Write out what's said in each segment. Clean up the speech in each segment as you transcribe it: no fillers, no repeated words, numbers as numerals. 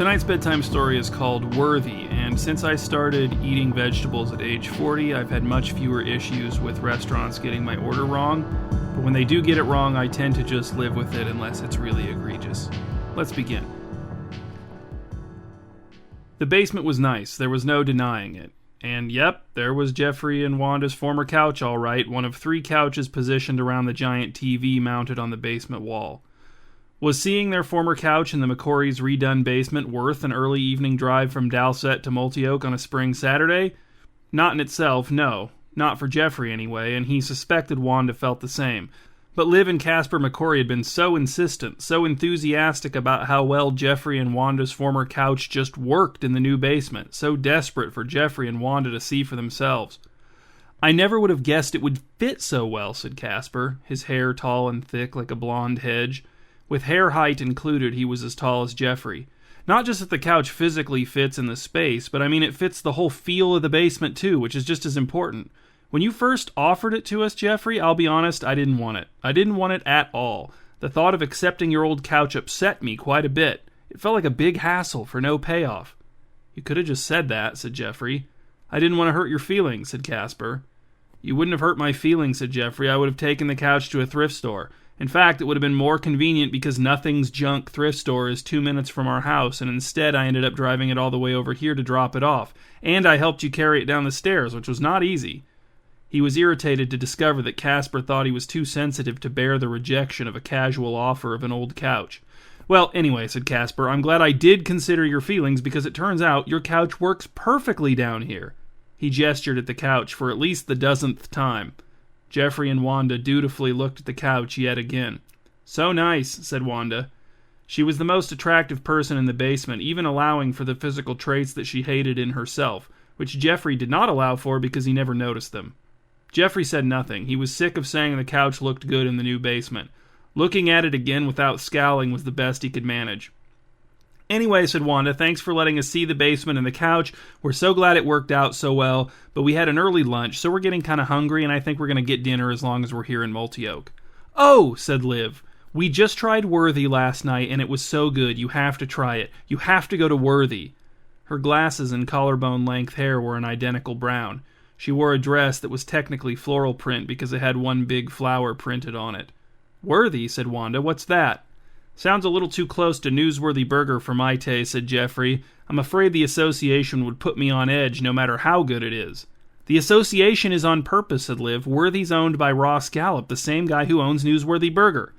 Tonight's bedtime story is called Worthy, and since I started eating vegetables at age 40, I've had much fewer issues with restaurants getting my order wrong, but when they do get it wrong, I tend to just live with it unless it's really egregious. Let's begin. The basement was nice, there was no denying it. And yep, there was Jeffrey and Wanda's former couch all right, one of 3 couches positioned around the giant TV mounted on the basement wall. Was seeing their former couch in the McCory's redone basement worth an early evening drive from Dalset to Multioak on a spring Saturday? Not in itself, no. Not for Jeffrey anyway, and he suspected Wanda felt the same. But Liv and Casper McCory had been so insistent, so enthusiastic about how well Jeffrey and Wanda's former couch just worked in the new basement, so desperate for Jeffrey and Wanda to see for themselves. "I never would have guessed it would fit so well," said Casper, his hair tall and thick like a blonde hedge. With hair height included, he was as tall as Jeffrey. Not just that the couch physically fits in the space, but I mean it fits the whole feel of the basement too, which is just as important. When you first offered it to us, Jeffrey, I'll be honest, I didn't want it. I didn't want it at all. The thought of accepting your old couch upset me quite a bit. It felt like a big hassle for no payoff. "You could have just said that," said Jeffrey. "I didn't want to hurt your feelings," said Casper. "You wouldn't have hurt my feelings," said Jeffrey. "I would have taken the couch to a thrift store. In fact, it would have been more convenient because Nothing's Junk thrift store is 2 minutes from our house, and instead I ended up driving it all the way over here to drop it off. And I helped you carry it down the stairs, which was not easy." He was irritated to discover that Casper thought he was too sensitive to bear the rejection of a casual offer of an old couch. "Well, anyway," said Casper, "I'm glad I did consider your feelings because it turns out your couch works perfectly down here." He gestured at the couch for at least the dozenth time. Jeffrey and Wanda dutifully looked at the couch yet again. "So nice," said Wanda. She was the most attractive person in the basement, even allowing for the physical traits that she hated in herself, which Jeffrey did not allow for because he never noticed them. Jeffrey said nothing. He was sick of saying the couch looked good in the new basement. Looking at it again without scowling was the best he could manage. "Anyway," said Wanda, "thanks for letting us see the basement and the couch. We're so glad it worked out so well, but we had an early lunch, so we're getting kind of hungry, and I think we're going to get dinner as long as we're here in Multioak." "Oh," said Liv, "we just tried Worthy last night, and it was so good. You have to try it. You have to go to Worthy." Her glasses and collarbone-length hair were an identical brown. She wore a dress that was technically floral print because it had one big flower printed on it. "Worthy," said Wanda, "what's that?" "Sounds a little too close to Newsworthy Burger for my taste," said Jeffrey. "I'm afraid the association would put me on edge no matter how good it is." "The association is on purpose," said Liv. "Worthy's owned by Ross Gallup, the same guy who owns Newsworthy Burger."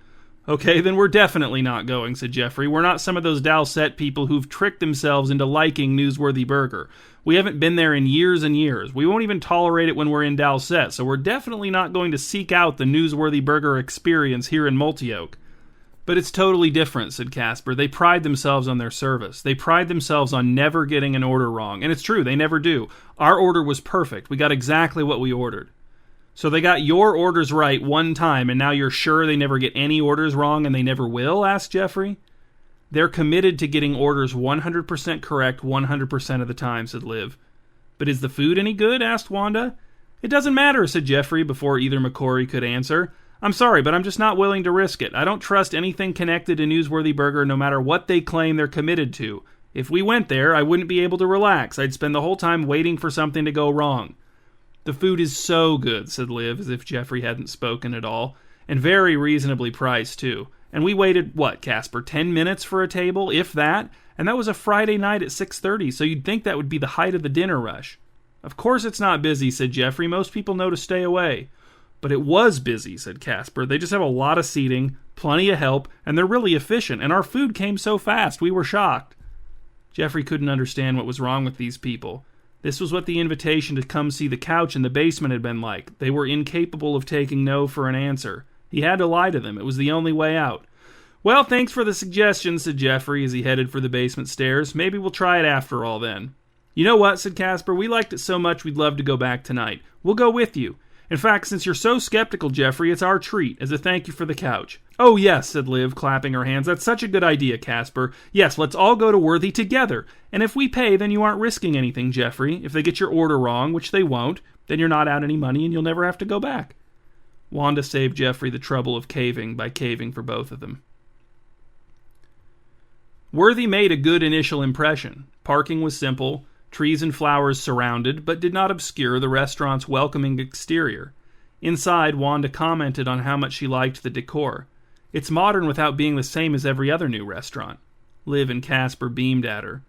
"Okay, then we're definitely not going," said Jeffrey. "We're not some of those Dalset people who've tricked themselves into liking Newsworthy Burger. We haven't been there in years and years. We won't even tolerate it when we're in Dalset, so we're definitely not going to seek out the Newsworthy Burger experience here in Multioak." "But it's totally different," said Casper. "They pride themselves on their service. They pride themselves on never getting an order wrong. And it's true, they never do. Our order was perfect. We got exactly what we ordered." "So they got your orders right one time, and now you're sure they never get any orders wrong and they never will?" asked Jeffrey. "They're committed to getting orders 100% correct 100% of the time," said Liv. "But is the food any good?" asked Wanda. "It doesn't matter," said Jeffrey before either McCory could answer. "I'm sorry, but I'm just not willing to risk it. I don't trust anything connected to Newsworthy Burger no matter what they claim they're committed to. If we went there, I wouldn't be able to relax. I'd spend the whole time waiting for something to go wrong." "The food is so good," said Liv, as if Jeffrey hadn't spoken at all. "And very reasonably priced, too. And we waited, what, Casper, 10 minutes for a table, if that? And that was a Friday night at 6:30, so you'd think that would be the height of the dinner rush." "Of course it's not busy," said Jeffrey. "Most people know to stay away." "But it was busy," said Casper. "They just have a lot of seating, plenty of help, and they're really efficient, and our food came so fast, we were shocked." Jeffrey couldn't understand what was wrong with these people. This was what the invitation to come see the couch in the basement had been like. They were incapable of taking no for an answer. He had to lie to them. It was the only way out. "Well, thanks for the suggestion," said Jeffrey as he headed for the basement stairs. "Maybe we'll try it after all then." "You know what," said Casper. "We liked it so much we'd love to go back tonight. We'll go with you. In fact, since you're so skeptical, Jeffrey, it's our treat, as a thank you for the couch." "Oh, yes," said Liv, clapping her hands. "That's such a good idea, Casper. Yes, let's all go to Worthy together. And if we pay, then you aren't risking anything, Jeffrey. If they get your order wrong, which they won't, then you're not out any money and you'll never have to go back." Wanda saved Jeffrey the trouble of caving by caving for both of them. Worthy made a good initial impression. Parking was simple, trees and flowers surrounded, but did not obscure the restaurant's welcoming exterior. Inside, Wanda commented on how much she liked the decor. It's modern without being the same as every other new restaurant. Liv and Casper beamed at her.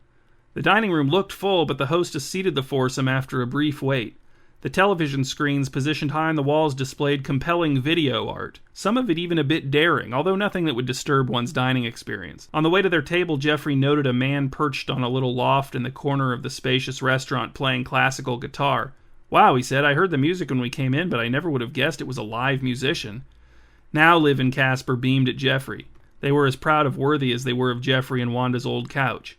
The dining room looked full, but the hostess seated the foursome after a brief wait. The television screens positioned high on the walls displayed compelling video art, some of it even a bit daring, although nothing that would disturb one's dining experience. On the way to their table, Jeffrey noted a man perched on a little loft in the corner of the spacious restaurant playing classical guitar. "Wow," he said, "I heard the music when we came in, but I never would have guessed it was a live musician." Now Liv and Casper beamed at Jeffrey. They were as proud of Worthy as they were of Jeffrey and Wanda's old couch.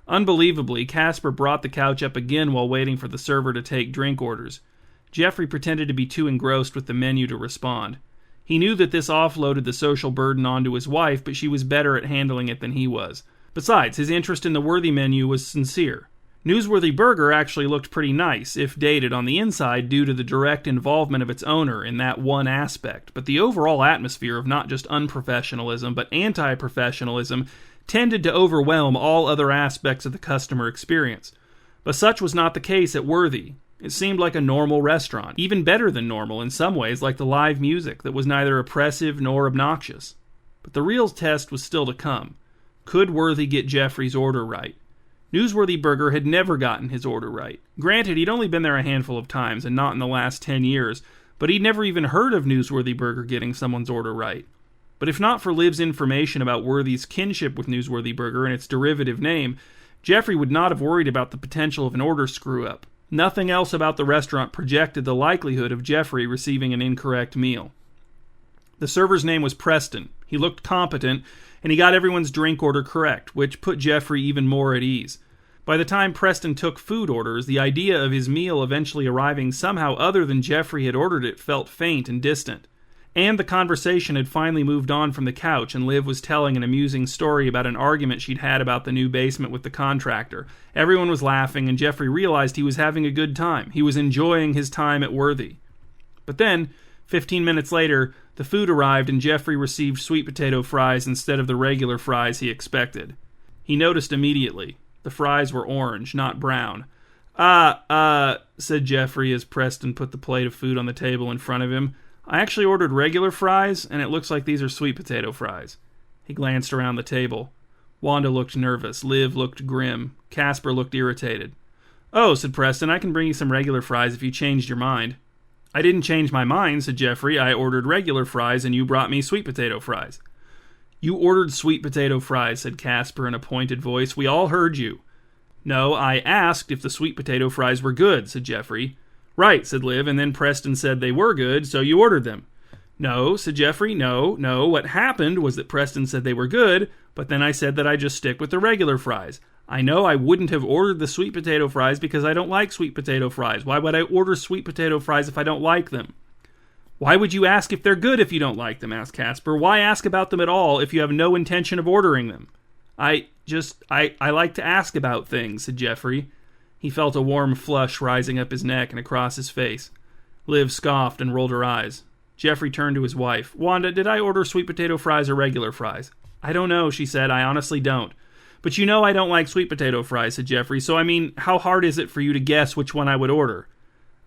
Unbelievably, Casper brought the couch up again while waiting for the server to take drink orders. Jeffrey pretended to be too engrossed with the menu to respond. He knew that this offloaded the social burden onto his wife, but she was better at handling it than he was. Besides, his interest in the Worthy menu was sincere. Newsworthy Burger actually looked pretty nice, if dated on the inside due to the direct involvement of its owner in that one aspect, but the overall atmosphere of not just unprofessionalism, but anti-professionalism tended to overwhelm all other aspects of the customer experience. But such was not the case at Worthy. It seemed like a normal restaurant, even better than normal in some ways, like the live music that was neither oppressive nor obnoxious. But the real test was still to come. Could Worthy get Jeffrey's order right? Newsworthy Burger had never gotten his order right. Granted, he'd only been there a handful of times, and not in the last 10 years, but he'd never even heard of Newsworthy Burger getting someone's order right. But if not for Liv's information about Worthy's kinship with Newsworthy Burger and its derivative name, Jeffrey would not have worried about the potential of an order screw-up. Nothing else about the restaurant projected the likelihood of Jeffrey receiving an incorrect meal. The server's name was Preston. He looked competent, and he got everyone's drink order correct, which put Jeffrey even more at ease. By the time Preston took food orders, the idea of his meal eventually arriving somehow other than Jeffrey had ordered it felt faint and distant. And the conversation had finally moved on from the couch, and Liv was telling an amusing story about an argument she'd had about the new basement with the contractor. Everyone was laughing, and Jeffrey realized he was having a good time. He was enjoying his time at Worthy. But then, 15 minutes later, the food arrived and Jeffrey received sweet potato fries instead of the regular fries he expected. He noticed immediately. The fries were orange, not brown. Said Jeffrey as Preston put the plate of food on the table in front of him. "I actually ordered regular fries, and it looks like these are sweet potato fries." He glanced around the table. Wanda looked nervous. Liv looked grim. Casper looked irritated. "Oh," said Preston, "I can bring you some regular fries if you changed your mind." "I didn't change my mind," said Jeffrey. "I ordered regular fries, and you brought me sweet potato fries." "You ordered sweet potato fries," said Casper in a pointed voice. "We all heard you." "No, I asked if the sweet potato fries were good," said Jeffrey. "Right," said Liv, "and then Preston said they were good, so you ordered them." "No," said Jeffrey, no. What happened was that Preston said they were good, but then I said that I'd just stick with the regular fries. I know I wouldn't have ordered the sweet potato fries because I don't like sweet potato fries. Why would I order sweet potato fries if I don't like them?" "Why would you ask if they're good if you don't like them?" asked Casper. "Why ask about them at all if you have no intention of ordering them?" I like to ask about things," said Jeffrey. He felt a warm flush rising up his neck and across his face. Liv scoffed and rolled her eyes. Jeffrey turned to his wife. "Wanda, did I order sweet potato fries or regular fries?" "I don't know," she said. "I honestly don't." "But you know I don't like sweet potato fries," said Jeffrey, "so how hard is it for you to guess which one I would order?"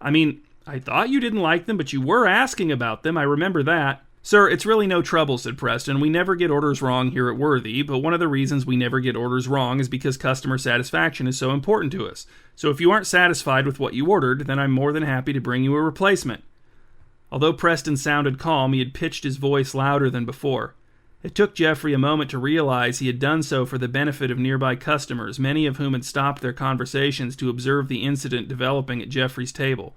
I thought you didn't like them, but you were asking about them. I remember that." "Sir, it's really no trouble," said Preston. "We never get orders wrong here at Worthy, but one of the reasons we never get orders wrong is because customer satisfaction is so important to us. So if you aren't satisfied with what you ordered, then I'm more than happy to bring you a replacement." Although Preston sounded calm, he had pitched his voice louder than before. It took Jeffrey a moment to realize he had done so for the benefit of nearby customers, many of whom had stopped their conversations to observe the incident developing at Jeffrey's table.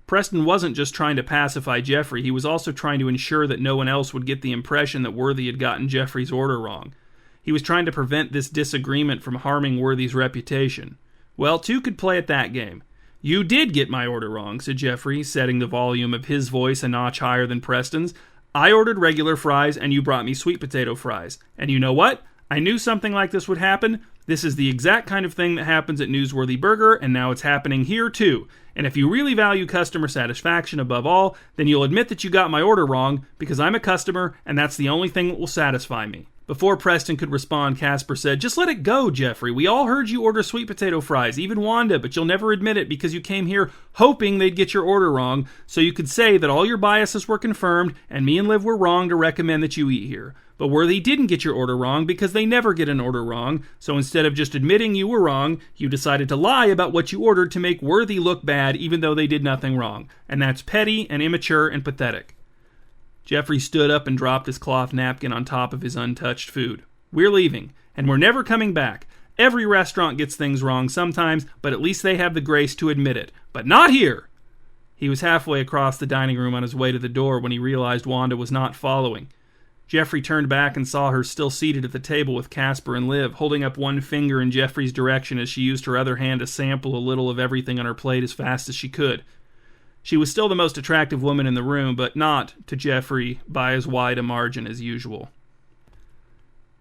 Preston wasn't just trying to pacify Jeffrey, he was also trying to ensure that no one else would get the impression that Worthy had gotten Jeffrey's order wrong. He was trying to prevent this disagreement from harming Worthy's reputation. Well, two could play at that game. "You did get my order wrong," said Jeffrey, setting the volume of his voice a notch higher than Preston's. "I ordered regular fries, and you brought me sweet potato fries. And you know what? I knew something like this would happen. This is the exact kind of thing that happens at Newsworthy Burger, and now it's happening here too. And if you really value customer satisfaction above all, then you'll admit that you got my order wrong, because I'm a customer, and that's the only thing that will satisfy me." Before Preston could respond, Casper said, "Just let it go, Jeffrey. We all heard you order sweet potato fries, even Wanda, but you'll never admit it because you came here hoping they'd get your order wrong, so you could say that all your biases were confirmed and me and Liv were wrong to recommend that you eat here. But Worthy didn't get your order wrong because they never get an order wrong, so instead of just admitting you were wrong, you decided to lie about what you ordered to make Worthy look bad even though they did nothing wrong. And that's petty and immature and pathetic." Jeffrey stood up and dropped his cloth napkin on top of his untouched food. "We're leaving, and we're never coming back. Every restaurant gets things wrong sometimes, but at least they have the grace to admit it. But not here!" He was halfway across the dining room on his way to the door when he realized Wanda was not following. Jeffrey turned back and saw her still seated at the table with Casper and Liv, holding up one finger in Jeffrey's direction as she used her other hand to sample a little of everything on her plate as fast as she could. She was still the most attractive woman in the room, but not, to Jeffrey, by as wide a margin as usual.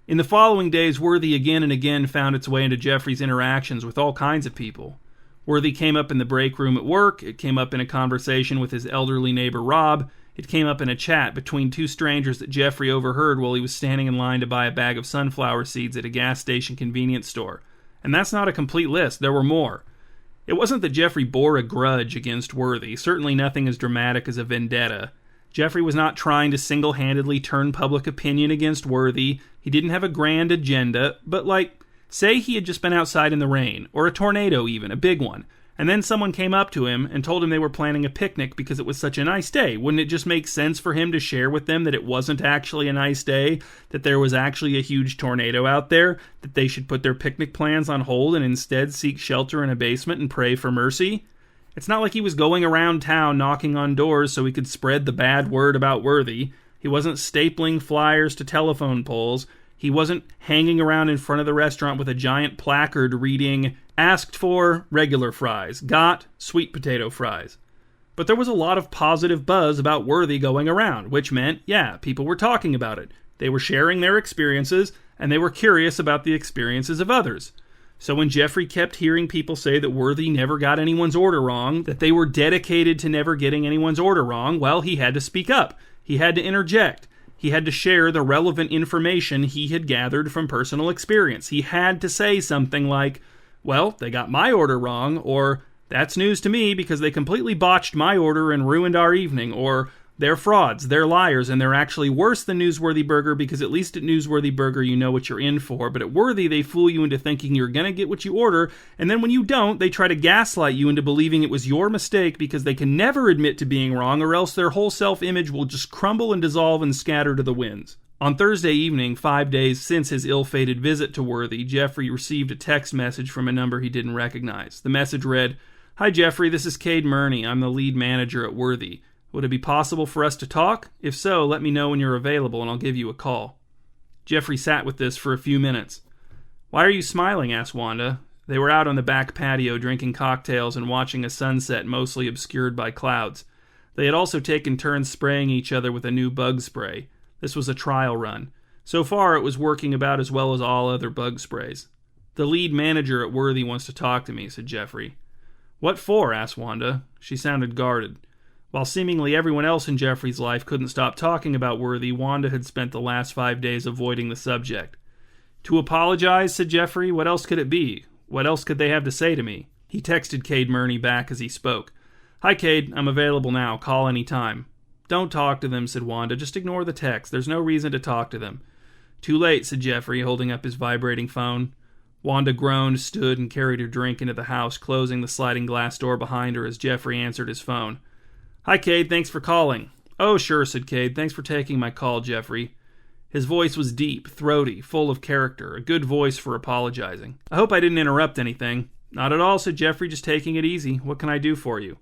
In the following days, Worthy again and again found its way into Jeffrey's interactions with all kinds of people. Worthy came up in the break room at work, it came up in a conversation with his elderly neighbor Rob, it came up in a chat between two strangers that Jeffrey overheard while he was standing in line to buy a bag of sunflower seeds at a gas station convenience store. And that's not a complete list, there were more. It wasn't that Jeffrey bore a grudge against Worthy, certainly nothing as dramatic as a vendetta. Jeffrey was not trying to single-handedly turn public opinion against Worthy. He didn't have a grand agenda, but say he had just been outside in the rain, or a tornado even, a big one, and then someone came up to him and told him they were planning a picnic because it was such a nice day. Wouldn't it just make sense for him to share with them that it wasn't actually a nice day, that there was actually a huge tornado out there, that they should put their picnic plans on hold and instead seek shelter in a basement and pray for mercy? It's not like he was going around town knocking on doors so he could spread the bad word about Worthy. He wasn't stapling flyers to telephone poles. He wasn't hanging around in front of the restaurant with a giant placard reading, "Asked for regular fries, got sweet potato fries." But there was a lot of positive buzz about Worthy going around, which meant, people were talking about it. They were sharing their experiences, and they were curious about the experiences of others. So when Jeffrey kept hearing people say that Worthy never got anyone's order wrong, that they were dedicated to never getting anyone's order wrong, well, he had to speak up. He had to interject. He had to share the relevant information he had gathered from personal experience. He had to say something like, "Well, they got my order wrong," or "That's news to me because they completely botched my order and ruined our evening," or "They're frauds, they're liars, and they're actually worse than Newsworthy Burger because at least at Newsworthy Burger you know what you're in for, but at Worthy they fool you into thinking you're going to get what you order, and then when you don't, they try to gaslight you into believing it was your mistake because they can never admit to being wrong or else their whole self-image will just crumble and dissolve and scatter to the winds." On Thursday evening, 5 days since his ill-fated visit to Worthy, Jeffrey received a text message from a number he didn't recognize. The message read, "Hi Jeffrey, this is Cade Murney. I'm the lead manager at Worthy. Would it be possible for us to talk? If so, let me know when you're available and I'll give you a call." Jeffrey sat with this for a few minutes. "Why are you smiling?" asked Wanda. They were out on the back patio drinking cocktails and watching a sunset mostly obscured by clouds. They had also taken turns spraying each other with a new bug spray. This was a trial run. So far, it was working about as well as all other bug sprays. "The lead manager at Worthy wants to talk to me," said Jeffrey. "What for?" asked Wanda. She sounded guarded. While seemingly everyone else in Jeffrey's life couldn't stop talking about Worthy, Wanda had spent the last 5 days avoiding the subject. "To apologize," said Jeffrey. "What else could it be? What else could they have to say to me?" He texted Cade Murney back as he spoke. "Hi, Cade. I'm available now. Call any time." "Don't talk to them," said Wanda. "Just ignore the text. There's no reason to talk to them." "Too late," said Jeffrey, holding up his vibrating phone. Wanda groaned, stood, and carried her drink into the house, closing the sliding glass door behind her as Jeffrey answered his phone. "Hi, Cade. Thanks for calling." "Oh, sure," said Cade. "Thanks for taking my call, Jeffrey." His voice was deep, throaty, full of character, a good voice for apologizing. "I hope I didn't interrupt anything." "Not at all," said Jeffrey, "just taking it easy. What can I do for you?"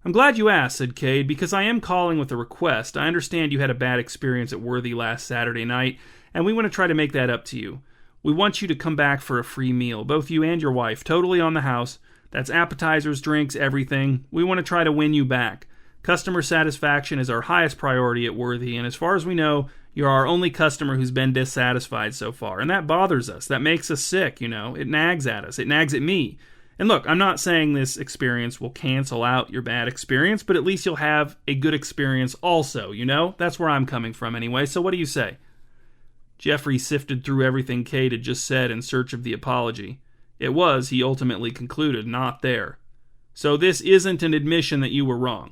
"I'm glad you asked," said Cade, "because I am calling with a request. I understand you had a bad experience at Worthy last Saturday night, and we want to try to make that up to you. We want you to come back for a free meal, both you and your wife, totally on the house. That's appetizers, drinks, everything. We want to try to win you back. Customer satisfaction is our highest priority at Worthy, and as far as we know, you're our only customer who's been dissatisfied so far, and that bothers us. That makes us sick, you know. It nags at us. It nags at me. And look, I'm not saying this experience will cancel out your bad experience, but at least you'll have a good experience also, you know? That's where I'm coming from anyway, so what do you say?" Jeffrey sifted through everything Cade had just said in search of the apology. It was, he ultimately concluded, not there. "So this isn't an admission that you were wrong."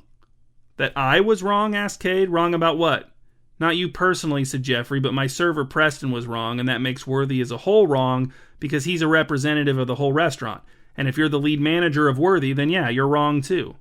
"That I was wrong?" asked Cade. "Wrong about what?" "Not you personally," said Jeffrey, "but my server Preston was wrong, and that makes Worthy as a whole wrong because he's a representative of the whole restaurant. And if you're the lead manager of Worthy, then yeah, you're wrong too."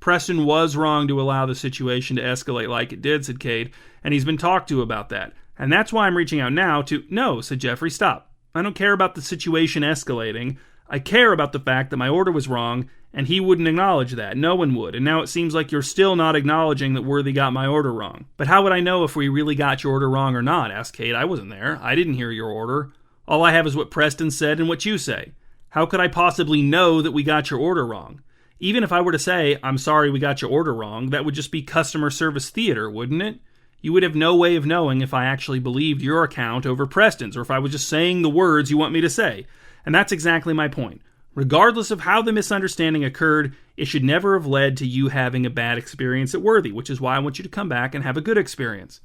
"Preston was wrong to allow the situation to escalate like it did," said Cade, "and he's been talked to about that. And that's why I'm reaching out now to—" "No," said Jeffrey, "stop. I don't care about the situation escalating. I care about the fact that my order was wrong, and he wouldn't acknowledge that. No one would. And now it seems like you're still not acknowledging that Worthy got my order wrong." "But how would I know if we really got your order wrong or not?" asked Cade. "I wasn't there. I didn't hear your order. All I have is what Preston said and what you say. How could I possibly know that we got your order wrong? Even if I were to say, 'I'm sorry we got your order wrong,' that would just be customer service theater, wouldn't it? You would have no way of knowing if I actually believed your account over Preston's, or if I was just saying the words you want me to say. And that's exactly my point. Regardless of how the misunderstanding occurred, it should never have led to you having a bad experience at Worthy, which is why I want you to come back and have a good experience."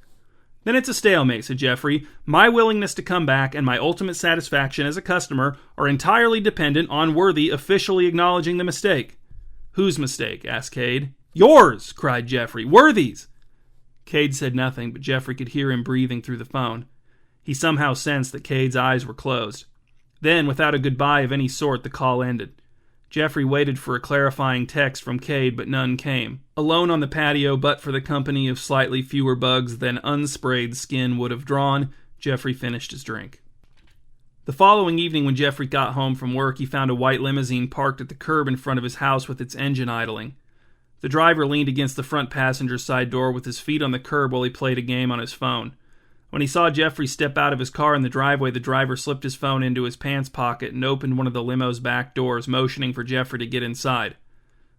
"Then it's a stalemate," said Jeffrey. "My willingness to come back and my ultimate satisfaction as a customer are entirely dependent on Worthy officially acknowledging the mistake." "Whose mistake?" asked Cade. "Yours!" cried Jeffrey. "Worthy's!" Cade said nothing, but Jeffrey could hear him breathing through the phone. He somehow sensed that Cade's eyes were closed. Then, without a goodbye of any sort, the call ended. Jeffrey waited for a clarifying text from Cade, but none came. Alone on the patio, but for the company of slightly fewer bugs than unsprayed skin would have drawn, Jeffrey finished his drink. The following evening, when Jeffrey got home from work, he found a white limousine parked at the curb in front of his house with its engine idling. The driver leaned against the front passenger side door with his feet on the curb while he played a game on his phone. When he saw Jeffrey step out of his car in the driveway, the driver slipped his phone into his pants pocket and opened one of the limo's back doors, motioning for Jeffrey to get inside.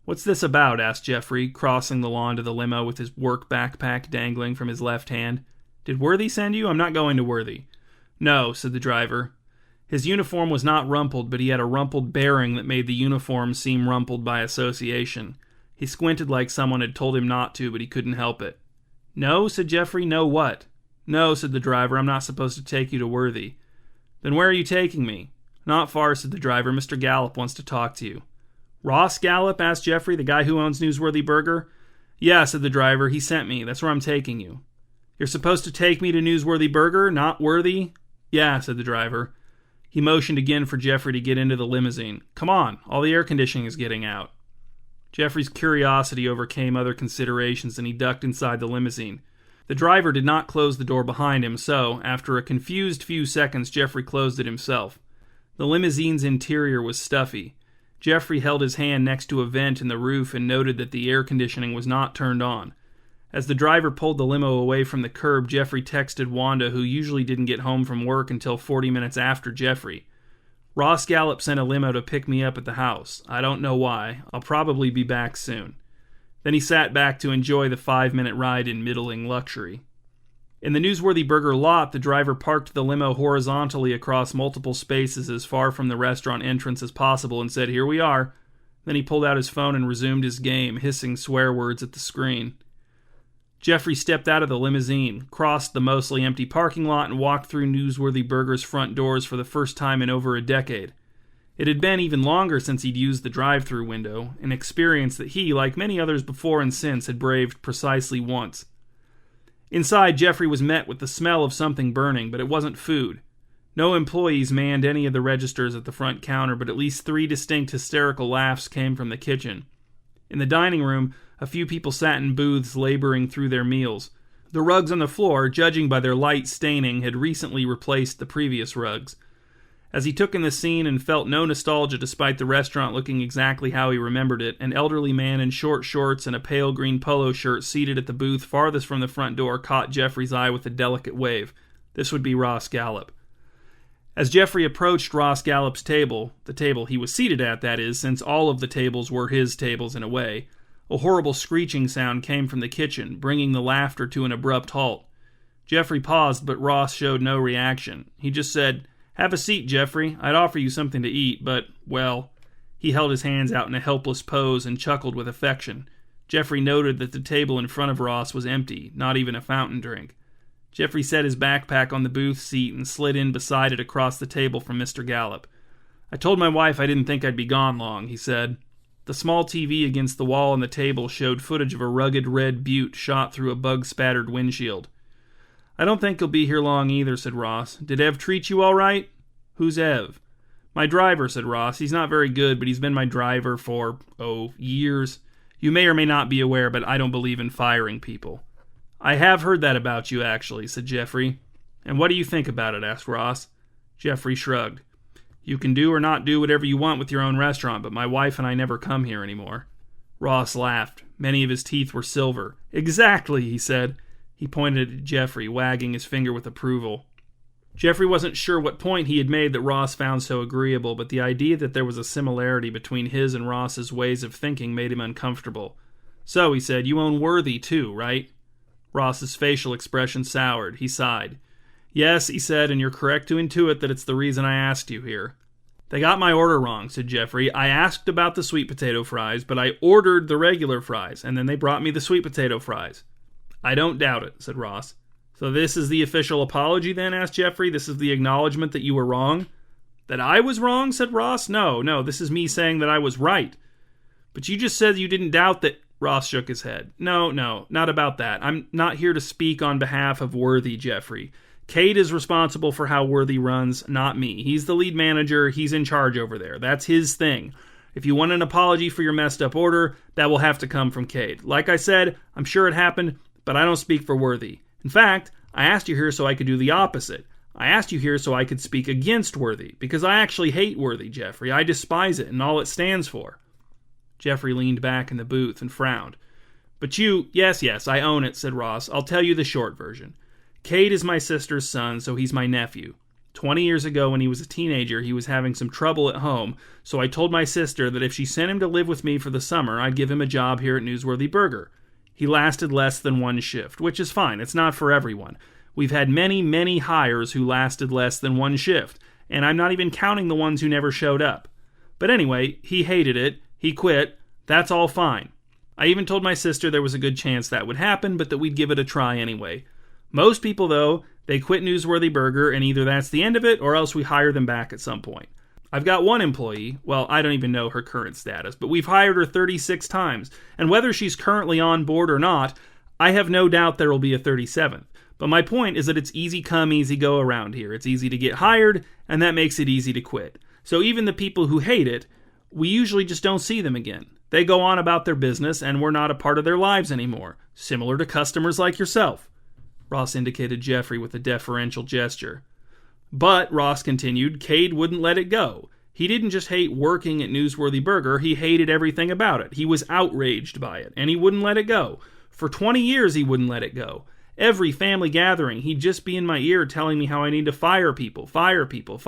"What's this about?" asked Jeffrey, crossing the lawn to the limo with his work backpack dangling from his left hand. "Did Worthy send you? I'm not going to Worthy." "No," said the driver. His uniform was not rumpled, but he had a rumpled bearing that made the uniform seem rumpled by association. He squinted like someone had told him not to, but he couldn't help it. "No," said Jeffrey. "No what?" "No," said the driver. "I'm not supposed to take you to Worthy." "Then where are you taking me?" "Not far," said the driver. "Mr. Gallup wants to talk to you." "Ross Gallup?" asked Jeffrey. "The guy who owns Newsworthy Burger?" "Yeah," said the driver. "He sent me. That's where I'm taking you." "You're supposed to take me to Newsworthy Burger, not Worthy?" "Yeah," said the driver. He motioned again for Jeffrey to get into the limousine. "Come on, all the air conditioning is getting out." Jeffrey's curiosity overcame other considerations, and he ducked inside the limousine. The driver did not close the door behind him, so, after a confused few seconds, Jeffrey closed it himself. The limousine's interior was stuffy. Jeffrey held his hand next to a vent in the roof and noted that the air conditioning was not turned on. As the driver pulled the limo away from the curb, Jeffrey texted Wanda, who usually didn't get home from work until 40 minutes after Jeffrey. "Ross Gallup sent a limo to pick me up at the house. I don't know why. I'll probably be back soon." Then he sat back to enjoy the 5-minute ride in middling luxury. In the Newsworthy Burger lot, the driver parked the limo horizontally across multiple spaces as far from the restaurant entrance as possible and said, "Here we are." Then he pulled out his phone and resumed his game, hissing swear words at the screen. Jeffrey stepped out of the limousine, crossed the mostly empty parking lot, and walked through Newsworthy Burger's front doors for the first time in over a decade. It had been even longer since he'd used the drive-through window, an experience that he, like many others before and since, had braved precisely once. Inside, Jeffrey was met with the smell of something burning, but it wasn't food. No employees manned any of the registers at the front counter, but at least 3 distinct hysterical laughs came from the kitchen. In the dining room, a few people sat in booths laboring through their meals. The rugs on the floor, judging by their light staining, had recently replaced the previous rugs. As he took in the scene and felt no nostalgia despite the restaurant looking exactly how he remembered it, an elderly man in short shorts and a pale green polo shirt seated at the booth farthest from the front door caught Jeffrey's eye with a delicate wave. This would be Ross Gallup. As Jeffrey approached Ross Gallup's table, the table he was seated at, that is, since all of the tables were his tables in a way, a horrible screeching sound came from the kitchen, bringing the laughter to an abrupt halt. Jeffrey paused, but Ross showed no reaction. He just said, "Have a seat, Jeffrey. I'd offer you something to eat, but, well..." He held his hands out in a helpless pose and chuckled with affection. Jeffrey noted that the table in front of Ross was empty, not even a fountain drink. Jeffrey set his backpack on the booth seat and slid in beside it across the table from Mr. Gallup. "I told my wife I didn't think I'd be gone long," he said. The small TV against the wall on the table showed footage of a rugged red butte shot through a bug-spattered windshield. "I don't think he'll be here long either," said Ross. "Did Ev treat you all right?" "Who's Ev?" "My driver," said Ross. "He's not very good, but he's been my driver for, years. You may or may not be aware, but I don't believe in firing people." "I have heard that about you, actually," said Jeffrey. "And what do you think about it?" asked Ross. Jeffrey shrugged. "You can do or not do whatever you want with your own restaurant, but my wife and I never come here anymore." Ross laughed. Many of his teeth were silver. "Exactly," he said. He pointed at Jeffrey, wagging his finger with approval. Jeffrey wasn't sure what point he had made that Ross found so agreeable, but the idea that there was a similarity between his and Ross's ways of thinking made him uncomfortable. "So," he said, "you own Worthy too, right?" Ross's facial expression soured. He sighed. "Yes," he said, "and you're correct to intuit that it's the reason I asked you here." "They got my order wrong," said Jeffrey. "I asked about the sweet potato fries, but I ordered the regular fries, and then they brought me the sweet potato fries." "I don't doubt it," said Ross. "So this is the official apology then?" asked Jeffrey. "This is the acknowledgement that you were wrong?" "That I was wrong?" said Ross. No, this is me saying that I was right." "But you just said you didn't doubt that..." Ross shook his head. No, not about that. I'm not here to speak on behalf of Worthy, Jeffrey. Cade is responsible for how Worthy runs, not me. He's the lead manager. He's in charge over there. That's his thing. If you want an apology for your messed up order, that will have to come from Cade. Like I said, I'm sure it happened, but I don't speak for Worthy. In fact, I asked you here so I could do the opposite. I asked you here so I could speak against Worthy, because I actually hate Worthy, Jeffrey. I despise it and all it stands for." Jeffrey leaned back in the booth and frowned. "But you..." Yes, I own it," said Ross. "I'll tell you the short version. Cade is my sister's son, so he's my nephew. 20 years ago, when he was a teenager, he was having some trouble at home, so I told my sister that if she sent him to live with me for the summer, I'd give him a job here at Newsworthy Burger. He lasted less than one shift, which is fine. It's not for everyone. We've had many hires who lasted less than one shift, and I'm not even counting the ones who never showed up. But anyway, he hated it. He quit. That's all fine. I even told my sister there was a good chance that would happen, but that we'd give it a try anyway. Most people, though, they quit Newsworthy Burger, and either that's the end of it, or else we hire them back at some point. I've got one employee, well, I don't even know her current status, but we've hired her 36 times, and whether she's currently on board or not, I have no doubt there will be a 37th. But my point is that it's easy come, easy go around here. It's easy to get hired, and that makes it easy to quit. So even the people who hate it, we usually just don't see them again. They go on about their business, and we're not a part of their lives anymore, similar to customers like yourself." Ross indicated Jeffrey with a deferential gesture. "But," Ross continued, "Cade wouldn't let it go. He didn't just hate working at Newsworthy Burger, he hated everything about it. He was outraged by it, and he wouldn't let it go. For 20 years he wouldn't let it go. Every family gathering, he'd just be in my ear telling me how I need to fire people, terminate,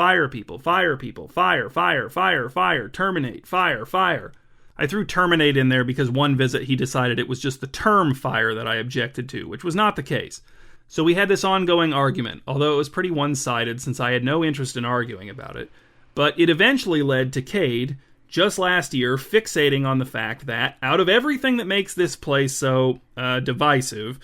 fire. I threw terminate in there because one visit he decided it was just the term fire that I objected to, which was not the case. So we had this ongoing argument, although it was pretty one-sided since I had no interest in arguing about it. But it eventually led to Cade, just last year, fixating on the fact that, out of everything that makes this place so divisive,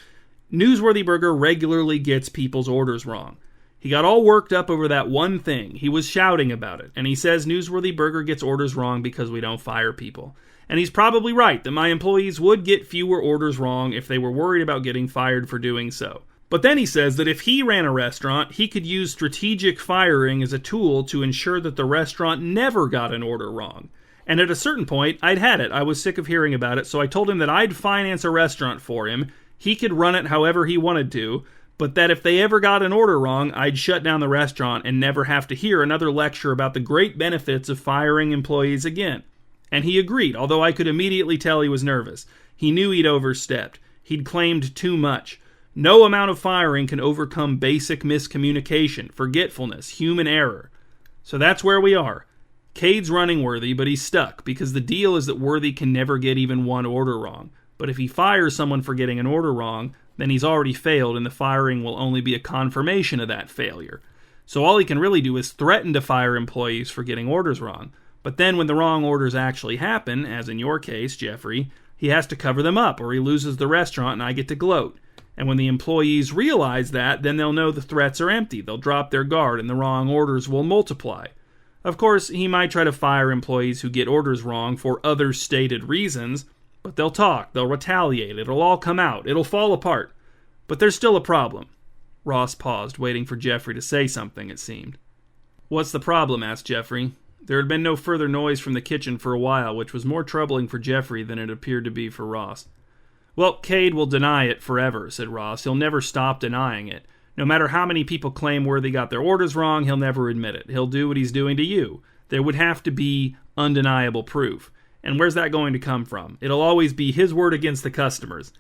Newsworthy Burger regularly gets people's orders wrong. He got all worked up over that one thing. He was shouting about it, and he says Newsworthy Burger gets orders wrong because we don't fire people. And he's probably right that my employees would get fewer orders wrong if they were worried about getting fired for doing so. But then he says that if he ran a restaurant, he could use strategic firing as a tool to ensure that the restaurant never got an order wrong. And at a certain point, I'd had it. I was sick of hearing about it, so I told him that I'd finance a restaurant for him. He could run it however he wanted to, but that if they ever got an order wrong, I'd shut down the restaurant and never have to hear another lecture about the great benefits of firing employees again. And he agreed, although I could immediately tell he was nervous. He knew he'd overstepped. He'd claimed too much. No amount of firing can overcome basic miscommunication, forgetfulness, human error. So that's where we are. Cade's running Worthy, but he's stuck, because the deal is that Worthy can never get even one order wrong. But if he fires someone for getting an order wrong, then he's already failed, and the firing will only be a confirmation of that failure. So all he can really do is threaten to fire employees for getting orders wrong. But then when the wrong orders actually happen, as in your case, Jeffrey, he has to cover them up, or he loses the restaurant and I get to gloat. And when the employees realize that, then they'll know the threats are empty. They'll drop their guard and the wrong orders will multiply. Of course, he might try to fire employees who get orders wrong for other stated reasons, but they'll talk, they'll retaliate, it'll all come out, it'll fall apart. But there's still a problem. Ross paused, waiting for Jeffrey to say something, it seemed. "What's the problem?" asked Jeffrey. There had been no further noise from the kitchen for a while, which was more troubling for Jeffrey than it appeared to be for Ross. "Well, Cade will deny it forever," said Ross. "He'll never stop denying it. No matter how many people claim Worthy got their orders wrong, he'll never admit it. He'll do what he's doing to you. There would have to be undeniable proof. And where's that going to come from? It'll always be his word against the customers.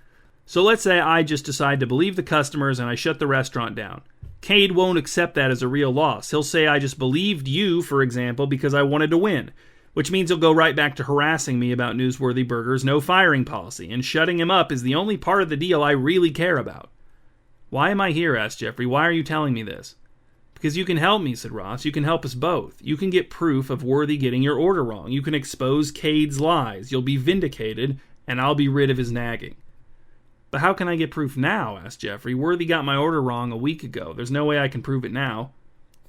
So let's say I just decide to believe the customers and I shut the restaurant down. Cade won't accept that as a real loss. He'll say I just believed you, for example, because I wanted to win. Which means he'll go right back to harassing me about Newsworthy Burger's no firing policy, and shutting him up is the only part of the deal I really care about." "Why am I here?" asked Jeffrey. "Why are you telling me this?" "Because you can help me," said Ross. "You can help us both. You can get proof of Worthy getting your order wrong. You can expose Cade's lies. You'll be vindicated, and I'll be rid of his nagging." "But how can I get proof now?" asked Jeffrey. "Worthy got my order wrong a week ago. There's no way I can prove it now."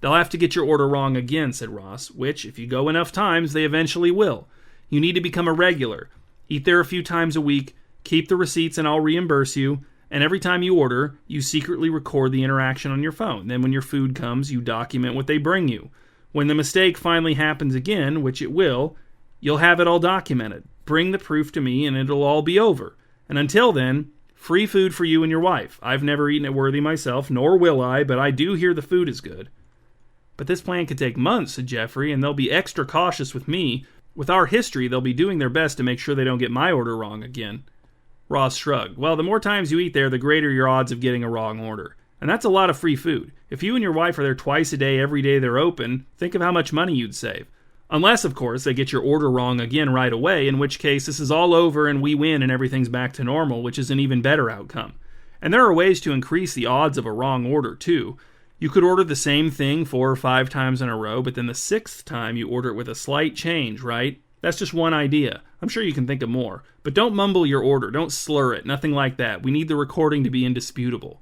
"They'll have to get your order wrong again," said Ross, "which, if you go enough times, they eventually will. You need to become a regular. Eat there a few times a week, keep the receipts and I'll reimburse you, and every time you order, you secretly record the interaction on your phone. Then when your food comes, you document what they bring you. When the mistake finally happens again, which it will, you'll have it all documented. Bring the proof to me and it'll all be over. And until then, free food for you and your wife. I've never eaten at Worthy myself, nor will I, but I do hear the food is good." "But this plan could take months," said Jeffrey, "and they'll be extra cautious with me. With our history, they'll be doing their best to make sure they don't get my order wrong again." Ross shrugged. "Well, the more times you eat there, the greater your odds of getting a wrong order. And that's a lot of free food. If you and your wife are there twice a day every day they're open, think of how much money you'd save. Unless, of course, they get your order wrong again right away, in which case this is all over and we win and everything's back to normal, which is an even better outcome. And there are ways to increase the odds of a wrong order, too. You could order the same thing 4 or 5 times in a row, but then the 6th time you order it with a slight change, right? That's just one idea. I'm sure you can think of more. But don't mumble your order. Don't slur it. Nothing like that. We need the recording to be indisputable."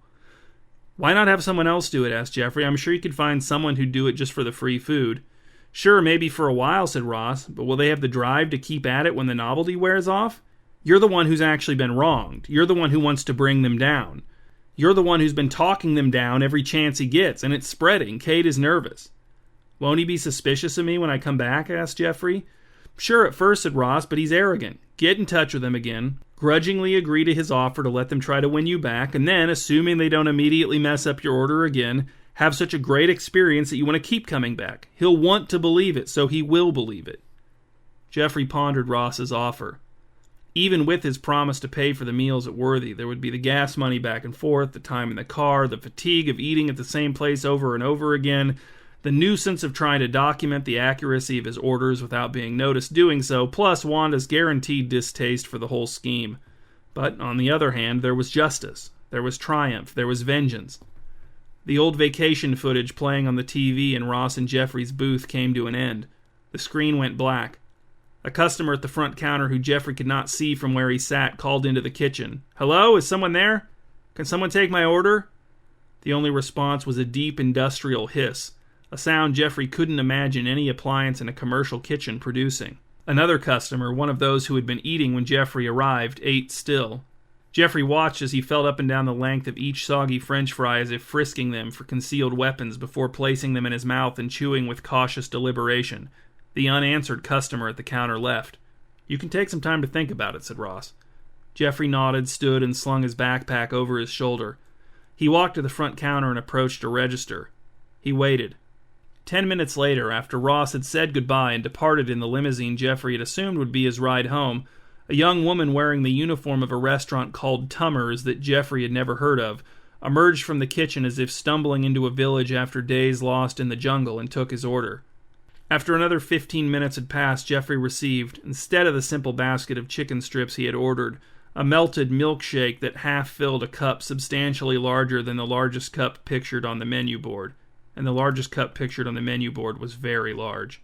"Why not have someone else do it?" asked Jeffrey. "I'm sure you could find someone who'd do it just for the free food." "Sure, maybe for a while," said Ross, "but will they have the drive to keep at it when the novelty wears off? You're the one who's actually been wronged. You're the one who wants to bring them down. You're the one who's been talking them down every chance he gets, and it's spreading. Cade is nervous." "Won't he be suspicious of me when I come back?" asked Jeffrey. "Sure, at first," said Ross, "but he's arrogant. Get in touch with him again. Grudgingly agree to his offer to let them try to win you back, and then, assuming they don't immediately mess up your order again, have such a great experience that you want to keep coming back. He'll want to believe it, so he will believe it." Jeffrey pondered Ross's offer. Even with his promise to pay for the meals at Worthy, there would be the gas money back and forth, the time in the car, the fatigue of eating at the same place over and over again, the nuisance of trying to document the accuracy of his orders without being noticed doing so, plus Wanda's guaranteed distaste for the whole scheme. But, on the other hand, there was justice. There was triumph. There was vengeance. The old vacation footage playing on the TV in Ross and Jeffrey's booth came to an end. The screen went black. A customer at the front counter who Jeffrey could not see from where he sat called into the kitchen. "Hello? Is someone there? Can someone take my order?" The only response was a deep industrial hiss, a sound Jeffrey couldn't imagine any appliance in a commercial kitchen producing. Another customer, one of those who had been eating when Jeffrey arrived, ate still. Jeffrey watched as he felt up and down the length of each soggy French fry as if frisking them for concealed weapons before placing them in his mouth and chewing with cautious deliberation. The unanswered customer at the counter left. "You can take some time to think about it," said Ross. Jeffrey nodded, stood, and slung his backpack over his shoulder. He walked to the front counter and approached a register. He waited. 10 minutes later, after Ross had said goodbye and departed in the limousine Jeffrey had assumed would be his ride home, a young woman wearing the uniform of a restaurant called Tummer's that Jeffrey had never heard of emerged from the kitchen as if stumbling into a village after days lost in the jungle and took his order. After another 15 minutes had passed, Jeffrey received, instead of the simple basket of chicken strips he had ordered, a melted milkshake that half-filled a cup substantially larger than the largest cup pictured on the menu board. And the largest cup pictured on the menu board was very large.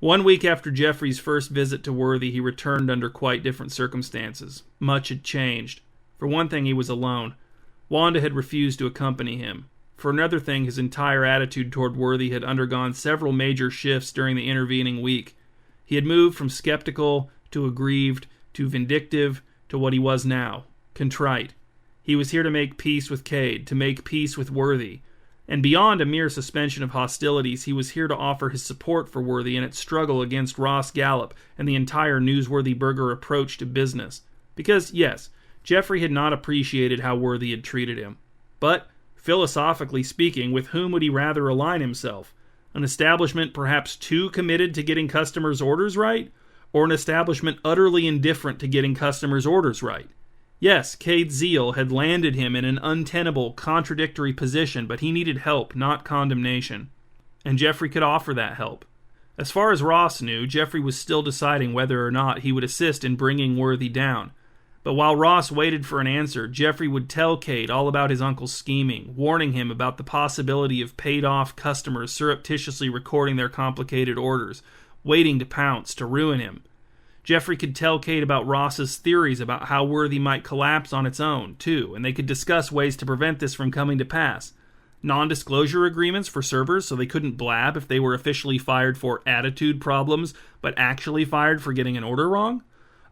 1 week after Jeffrey's first visit to Worthy, he returned under quite different circumstances. Much had changed. For one thing, he was alone. Wanda had refused to accompany him. For another thing, his entire attitude toward Worthy had undergone several major shifts during the intervening week. He had moved from skeptical to aggrieved to vindictive to what he was now, contrite. He was here to make peace with Cade, to make peace with Worthy. And beyond a mere suspension of hostilities, he was here to offer his support for Worthy in its struggle against Ross Gallup and the entire Newsworthy Burger approach to business. Because, yes, Jeffrey had not appreciated how Worthy had treated him. But, philosophically speaking, with whom would he rather align himself? An establishment perhaps too committed to getting customers' orders right? Or an establishment utterly indifferent to getting customers' orders right? Yes, Cade's zeal had landed him in an untenable, contradictory position, but he needed help, not condemnation. And Jeffrey could offer that help. As far as Ross knew, Jeffrey was still deciding whether or not he would assist in bringing Worthy down. But while Ross waited for an answer, Jeffrey would tell Cade all about his uncle's scheming, warning him about the possibility of paid-off customers surreptitiously recording their complicated orders, waiting to pounce, to ruin him. Jeffrey could tell Cade about Ross's theories about how Worthy might collapse on its own, too, and they could discuss ways to prevent this from coming to pass. Non-disclosure agreements for servers so they couldn't blab if they were officially fired for attitude problems, but actually fired for getting an order wrong?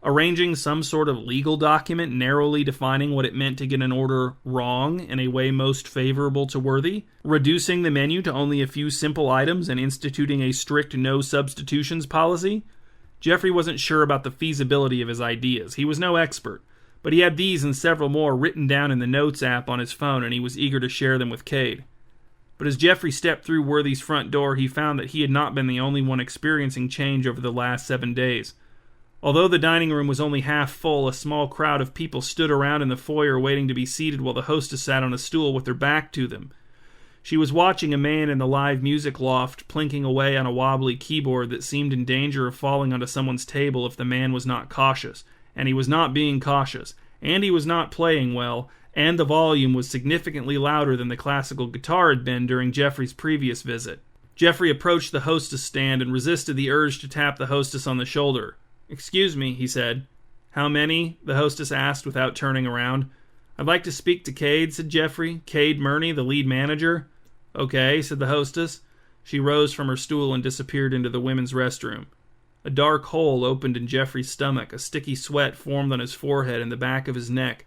Arranging some sort of legal document narrowly defining what it meant to get an order wrong in a way most favorable to Worthy? Reducing the menu to only a few simple items and instituting a strict no substitutions policy? Jeffrey wasn't sure about the feasibility of his ideas. He was no expert, but he had these and several more written down in the Notes app on his phone, and he was eager to share them with Cade. But as Jeffrey stepped through Worthy's front door, he found that he had not been the only one experiencing change over the last 7 days. Although the dining room was only half full, a small crowd of people stood around in the foyer waiting to be seated while the hostess sat on a stool with her back to them. She was watching a man in the live music loft plinking away on a wobbly keyboard that seemed in danger of falling onto someone's table if the man was not cautious. And he was not being cautious. And he was not playing well. And the volume was significantly louder than the classical guitar had been during Jeffrey's previous visit. Jeffrey approached the hostess stand and resisted the urge to tap the hostess on the shoulder. "Excuse me," he said. "How many?" the hostess asked without turning around. "I'd like to speak to Cade," said Jeffrey. "Cade Murney, the lead manager." "Okay," said the hostess. She rose from her stool and disappeared into the women's restroom. A dark hole opened in Jeffrey's stomach. A sticky sweat formed on his forehead and the back of his neck.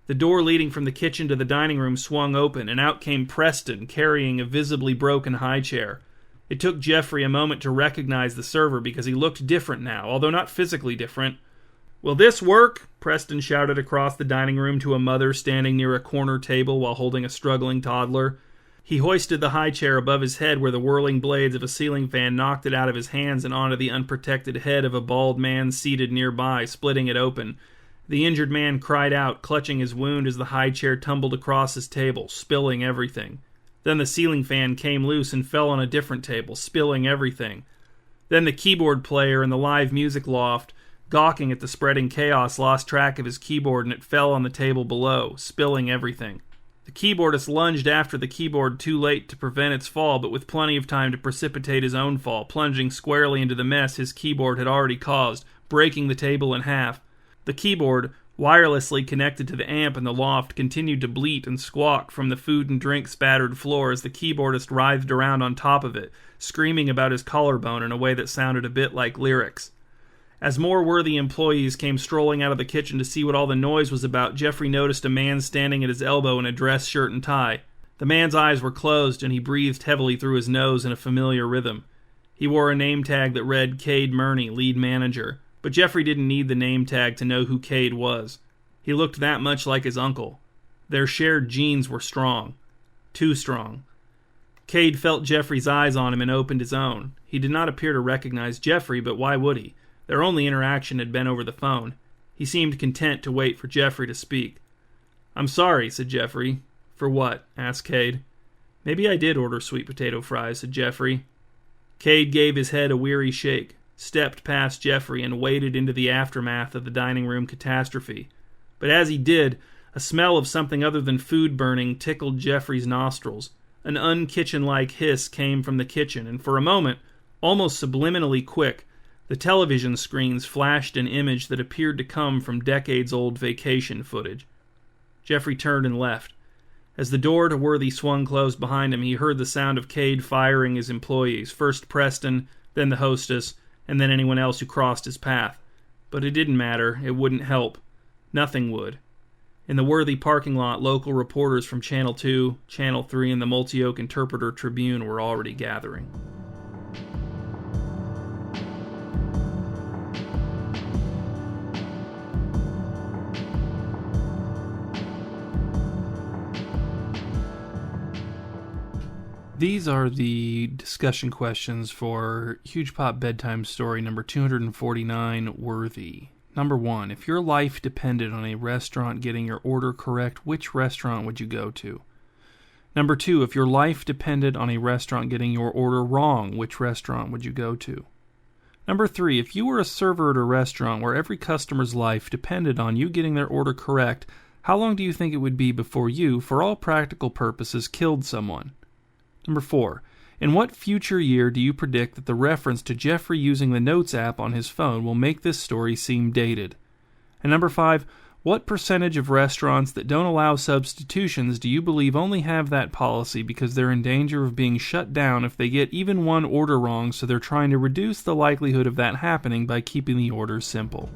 The door leading from the kitchen to the dining room swung open, and out came Preston, carrying a visibly broken high chair. It took Jeffrey a moment to recognize the server because he looked different now, although not physically different. "Will this work?" Preston shouted across the dining room to a mother standing near a corner table while holding a struggling toddler. He hoisted the high chair above his head where the whirling blades of a ceiling fan knocked it out of his hands and onto the unprotected head of a bald man seated nearby, splitting it open. The injured man cried out, clutching his wound as the high chair tumbled across his table, spilling everything. Then the ceiling fan came loose and fell on a different table, spilling everything. Then the keyboard player in the live music loft, gawking at the spreading chaos, lost track of his keyboard and it fell on the table below, spilling everything. The keyboardist lunged after the keyboard too late to prevent its fall, but with plenty of time to precipitate his own fall, plunging squarely into the mess his keyboard had already caused, breaking the table in half. The keyboard, wirelessly connected to the amp in the loft, continued to bleat and squawk from the food and drink spattered floor as the keyboardist writhed around on top of it, screaming about his collarbone in a way that sounded a bit like lyrics. As more worthy employees came strolling out of the kitchen to see what all the noise was about, Jeffrey noticed a man standing at his elbow in a dress shirt and tie. The man's eyes were closed, and he breathed heavily through his nose in a familiar rhythm. He wore a name tag that read Cade Murney, lead manager, but Jeffrey didn't need the name tag to know who Cade was. He looked that much like his uncle. Their shared genes were strong. Too strong. Cade felt Jeffrey's eyes on him and opened his own. He did not appear to recognize Jeffrey, but why would he? Their only interaction had been over the phone. He seemed content to wait for Jeffrey to speak. "I'm sorry," said Jeffrey. "For what?" asked Cade. "Maybe I did order sweet potato fries," said Jeffrey. Cade gave his head a weary shake, stepped past Jeffrey, and waded into the aftermath of the dining room catastrophe. But as he did, a smell of something other than food burning tickled Jeffrey's nostrils. An unkitchen-like hiss came from the kitchen, and for a moment, Almost subliminally quick, the television screens flashed an image that appeared to come from decades-old vacation footage. Jeffrey turned and left. As the door to Worthy swung closed behind him, he heard the sound of Cade firing his employees, first Preston, then the hostess, and then anyone else who crossed his path. But it didn't matter. It wouldn't help. Nothing would. In the Worthy parking lot, local reporters from Channel 2, Channel 3, and the Multi-Oak Interpreter Tribune were already gathering. These are the discussion questions for Huge Pop Bedtime Story number 249, Worthy. Number 1. If your life depended on a restaurant getting your order correct, which restaurant would you go to? Number 2. If your life depended on a restaurant getting your order wrong, which restaurant would you go to? Number 3. If you were a server at a restaurant where every customer's life depended on you getting their order correct, how long do you think it would be before you, for all practical purposes, killed someone? Number 4. In what future year do you predict that the reference to Jeffrey using the Notes app on his phone will make this story seem dated? And number 5. What percentage of restaurants that don't allow substitutions do you believe only have that policy because they're in danger of being shut down if they get even one order wrong, so they're trying to reduce the likelihood of that happening by keeping the order simple?